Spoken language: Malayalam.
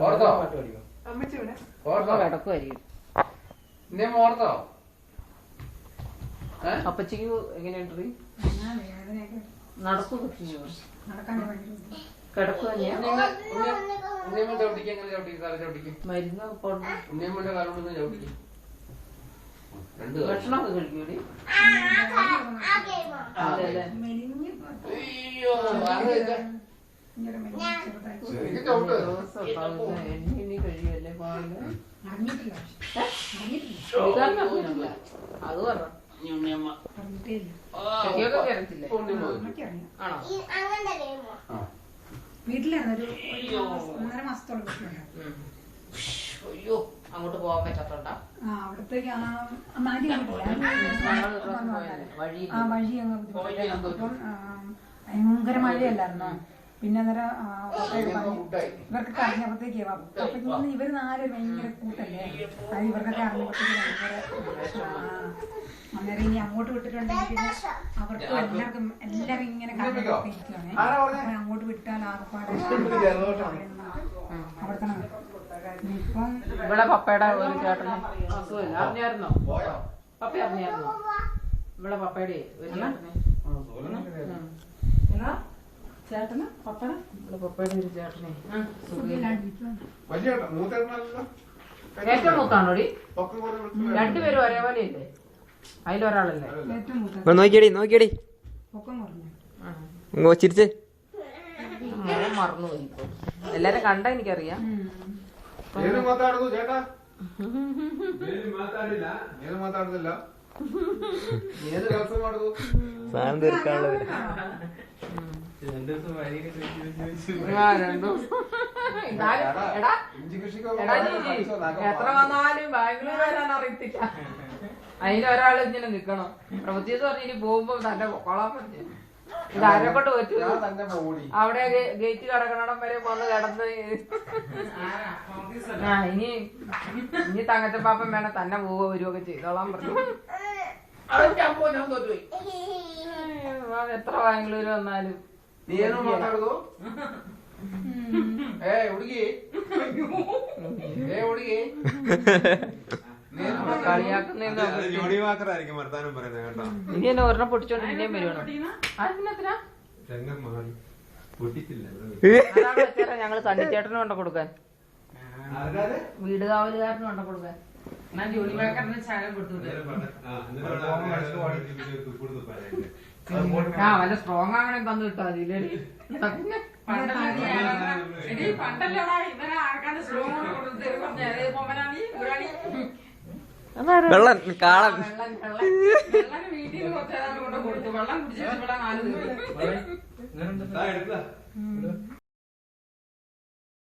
ഓർക്കാൻ പറ്റില്ല. അപ്പച്ചിക്ക് എങ്ങനെയുണ്ട്? നടക്കും മരുന്ന് ഭക്ഷണമൊക്കെ കഴിക്കൂടി? എണ്ണി കഴിയല്ലേ പാല്? അത് പറഞ്ഞു വീട്ടിലായിരുന്നു 1.5 മാസത്തോളം. അയ്യോ, അങ്ങോട്ട് പോകാൻ പറ്റാത്തോണ്ടാ? അവിടത്തേക്ക് വഴി അങ്ങ് അപ്പം ഭയങ്കര മഴയല്ലായിരുന്നോ? പിന്നെ അന്നേരം ഇവർക്കൊക്കെ അറിഞ്ഞപ്പോഴത്തേക്ക് ഇവർ 4 ഭയങ്കര കൂട്ടല്ലേ, അത് ഇവർക്കൊക്കെ അറിഞ്ഞപ്പോഴത്തേക്ക് ഭയങ്കര അന്നേരം ഇനി അങ്ങോട്ട് വിട്ടിട്ടുണ്ടെങ്കിൽ അവർക്ക് എല്ലാവരും ഇങ്ങനെ കണ്ടൊക്കെ ഇരിക്കുവാണേ. അപ്പൊ അങ്ങോട്ട് വിട്ടാൽ ആകപ്പാടെ അവിടെ തന്നെ. ഇപ്പം ഇവിടെ പപ്പയുടെ ഒരു ചേട്ടന് അസുഖമില്ല, അറിഞ്ഞായിരുന്നോ? പപ്പ അറിഞ്ഞായിരുന്നോ? ഇവിടെ പപ്പയുടെ ഒരു ചേട്ടന് ഇവിടെ പപ്പയുടെ ഒരു ചേട്ടനെ ഏറ്റവും മൂത്താണോടി? 2 പേരും ഒരേപോലെ ഇല്ലേ? അതിലൊരാളല്ലേ? നോക്കിയടി ചിരിച്ചേ. മറന്നു പോയി. എല്ലാരും കണ്ട എനിക്കറിയാം. സാധനം തീർക്കാനുള്ളത് എത്ര വന്നാലും ബാംഗ്ലൂർ വരാൻ അറിയത്തില്ല. അതിലൊരാൾ ഇങ്ങനെ നിക്കണം. പ്രത്യേകിച്ച് പറഞ്ഞു ഇനി പോകുമ്പോ തന്നെ കൊള്ളാൻ പറ്റും. ഇത് ആരെക്കൊണ്ട് പറ്റും? അവിടെ ഗേറ്റ് കിടക്കണടം വരെ വന്ന് കിടന്ന് ഇനി തങ്കച്ചപ്പാപ്പൻ വേണം തന്നെ പോവുക വരുവൊക്കെ ചെയ്തോളാൻ പറഞ്ഞു. എത്ര ബാംഗ്ലൂര് വന്നാലും ഇനി എന്നെ ഒരെണ്ണം പൊട്ടിച്ചോണ്ട് പിന്നെയും വരുവാണോ? ഞങ്ങള് സണ്ണിച്ചേട്ടനും കൊണ്ട കൊടുക്കാൻ, വീട് കാവലുകാരനും കൊണ്ട കൊടുക്കാൻ. വല്ല സ്ട്രോങ് ആകണേ തന്നു കിട്ടാ അതില്ലേ? വെള്ളം കാളൻ വീട്ടിൽ കുറച്ചേരാണ് കൊണ്ട് കൊടുത്തു. വെള്ളം കുടിച്ചു ഇവിടെ 4 ദിവസം